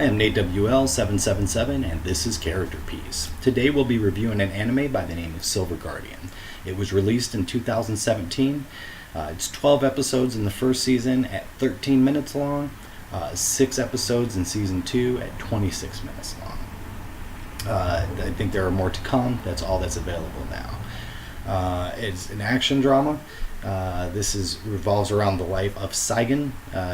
am Nate WL777 and this is Character Piece. Today we'll be reviewing an anime by the name of Silver Guardian. It was released in 2017. It's 12 episodes in the first season at 13 minutes long, 6 episodes in season 2 at 26 minutes long. I think there are more to come. That's all that's available now. It's an action drama. This revolves around the life of Saigen.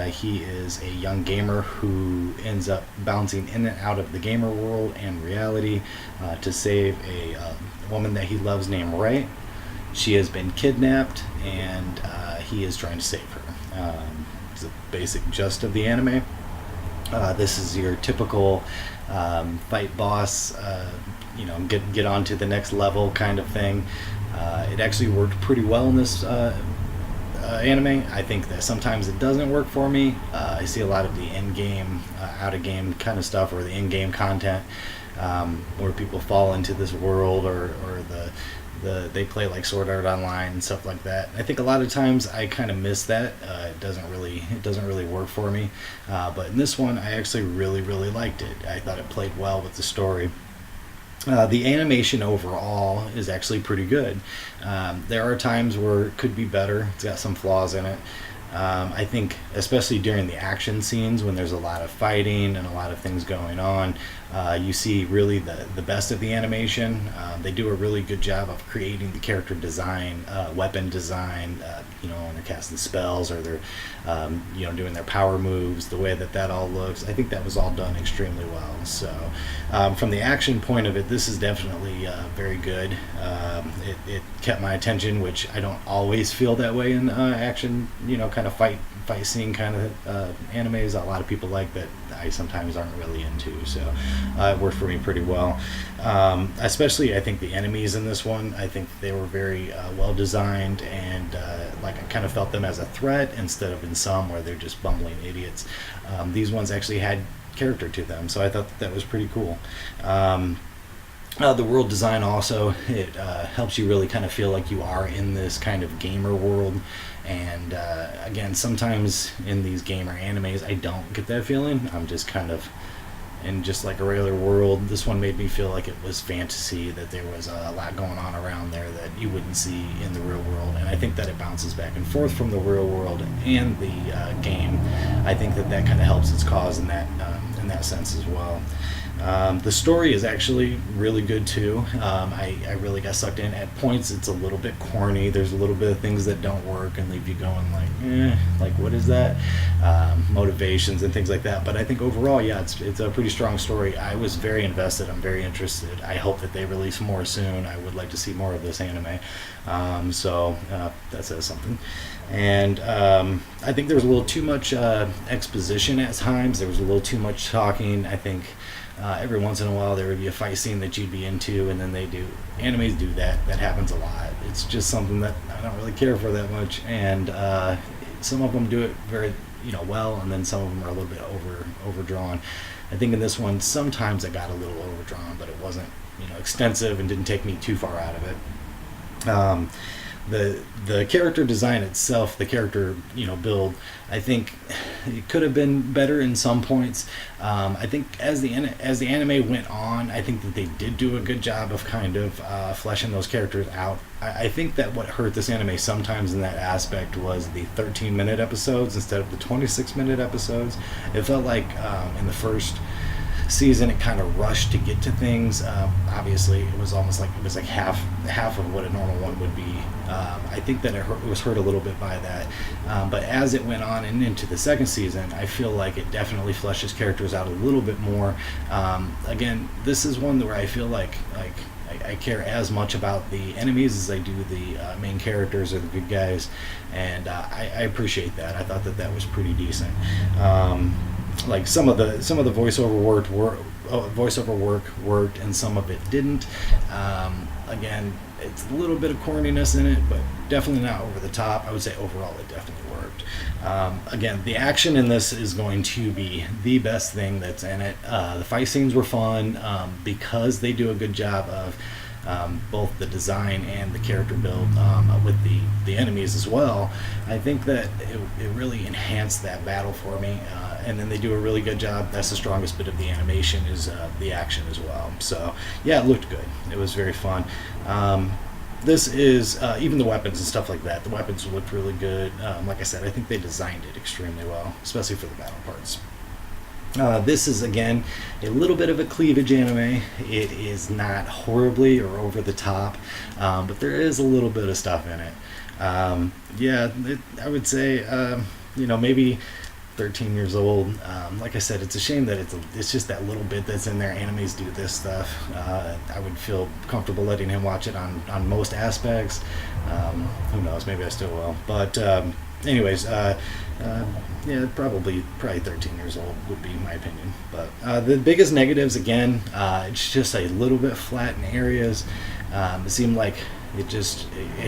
He is a young gamer who ends up bouncing in and out of the gamer world and reality to save a woman that he loves named Ray. She has been kidnapped and he is trying to save her. It's the basic gist of the anime. This is your typical fight boss, get on to the next level kind of thing. It actually worked pretty well in this anime. I think that sometimes it doesn't work for me. I see a lot of the in-game, out-of-game kind of stuff, or the in-game content, where people fall into this world, or they play like Sword Art Online and stuff like that. I think a lot of times I kind of miss that. It doesn't really work for me. But in this one, I actually really liked it. I thought it played well with the story. The animation overall is actually pretty good. There are times where it could be better. It's got some flaws in it. I think especially during the action scenes when there's a lot of fighting and a lot of things going on, you see really the best of the animation. They do a really good job of creating the character design, weapon design, when they're casting spells or they're doing their power moves, the way that all looks. I think that was all done extremely well. So from the action point of it, this is definitely very good. It kept my attention, which I don't always feel that way in action, kind of fight scene kind of animes. A lot of people like that. I sometimes aren't really into, so it worked for me pretty well. Especially I think the enemies in this one, I think they were very well designed, and I kind of felt them as a threat instead of in some where they're just bumbling idiots. These ones actually had character to them, so I thought that was pretty cool. The world design also, it helps you really kind of feel like you are in this kind of gamer world. And again, sometimes in these gamer animes, I don't get that feeling. I'm just kind of in just like a regular world. This one made me feel like it was fantasy, that there was a lot going on around there that you wouldn't see in the real world. And I think that it bounces back and forth from the real world and the game. I think that kind of helps its cause in that sense as well. The story is actually really good too. I really got sucked in. At points it's a little bit corny. There's a little bit of things that don't work and leave you going like what is that? Motivations and things like that. But I think overall, yeah, it's a pretty strong story. I was very invested. I'm very interested. I hope that they release more soon. I would like to see more of this anime. So that says something. And I think there was a little too much exposition at times. There was a little too much talking. I think every once in a while there would be a fight scene that you'd be into, and then animes do that happens a lot. It's just something that I don't really care for that much, and some of them do it very well, and then some of them are a little bit overdrawn. I think in this one sometimes it got a little overdrawn, but it wasn't extensive and didn't take me too far out of it. The character design itself, the character build, I think it could have been better in some points. I think as the anime went on, I think that they did do a good job of kind of fleshing those characters out. I think that what hurt this anime sometimes in that aspect was the 13-minute episodes instead of the 26-minute episodes. It felt like in the first season it kind of rushed to get to things. Obviously it was almost like half of what a normal one would be. I think that it was hurt a little bit by that, but as it went on and into the second season, I feel like it definitely fleshes characters out a little bit more. Again, this is one where I feel like I care as much about the enemies as I do the main characters or the good guys, and I appreciate that. I thought that was pretty decent. Like some of the voiceover work worked and some of it didn't. Again, it's a little bit of corniness in it, but definitely not over the top. I would say overall it definitely worked. Again, the action in this is going to be the best thing that's in it. The fight scenes were fun because they do a good job of both the design and the character build with the enemies as well. I think that it really enhanced that battle for me. And then they do a really good job. That's the strongest bit of the animation is the action as well. So yeah, it looked good. It was very fun. This is even the weapons and stuff like that. The weapons looked really good. Like I said, I think they designed it extremely well, especially for the battle parts. This is again a little bit of a cleavage anime. It is not horribly or over the top, but there is a little bit of stuff in it. I would say maybe 13 years old. Like I said, it's a shame that it's just that little bit that's in there. Animes do this stuff. I would feel comfortable letting him watch it on most aspects. Who knows? Maybe I still will. But anyways, probably 13 years old would be my opinion. But the biggest negatives, again, it's just a little bit flat in areas. It seemed like it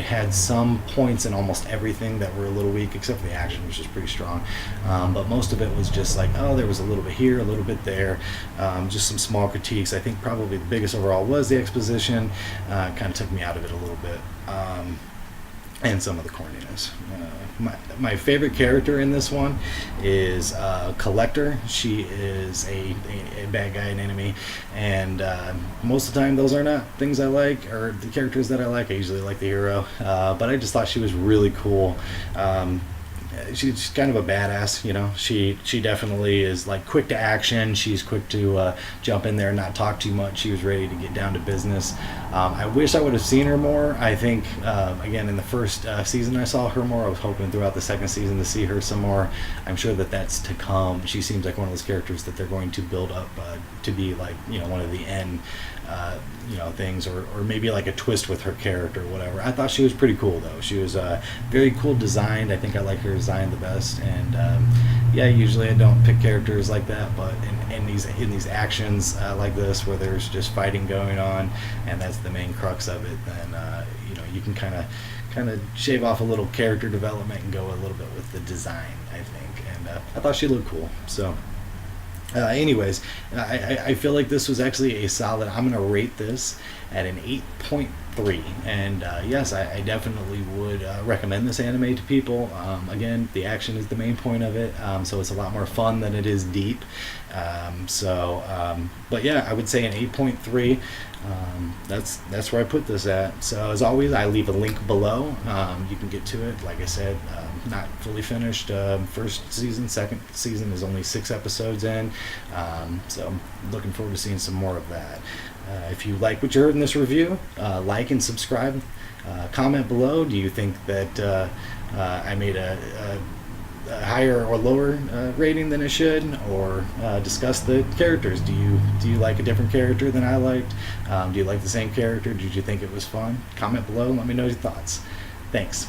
had some points in almost everything that were a little weak, except for the action, which is pretty strong. But most of it was just like, there was a little bit here, a little bit there, just some small critiques. I think probably the biggest overall was the exposition. Kind of took me out of it a little bit. And some of the corniness. My favorite character in this one is Collector. She is a bad guy, an enemy, and most of the time those are not things I like, or the characters that I like. I usually like the hero, but I just thought she was really cool. She's kind of a badass, She definitely is like quick to action. She's quick to jump in there and not talk too much. She was ready to get down to business. I wish I would have seen her more. I think again in the first season I saw her more. I was hoping throughout the second season to see her some more. I'm sure that that's to come. She seems like one of those characters that they're going to build up to be like one of the end things, or maybe like a twist with her character or whatever. I thought she was pretty cool though. She was very cool designed. I think I like her design the best, and usually I don't pick characters like that, but in these actions like this where there's just fighting going on and that's the main crux of it, then you can kind of shave off a little character development and go a little bit with the design, I think. And I thought she looked cool. So anyways, I feel like this was actually a solid. I'm going to rate this at an 8.3, and yes, I definitely would recommend this anime to people. Again, the action is the main point of it, so it's a lot more fun than it is deep. But yeah, I would say an 8.3. That's where I put this at. So as always, I leave a link below. You can get to it. Like I said, not fully finished. First season, second season is only 6 episodes in. So I'm looking forward to seeing some more of that. If you like what you heard in this review, like and subscribe. Comment below. Do you think that I made a higher or lower rating than it should, or discuss the characters? Do you like a different character than I liked? Do you like the same character? Did you think it was fun? Comment below and let me know your thoughts. Thanks.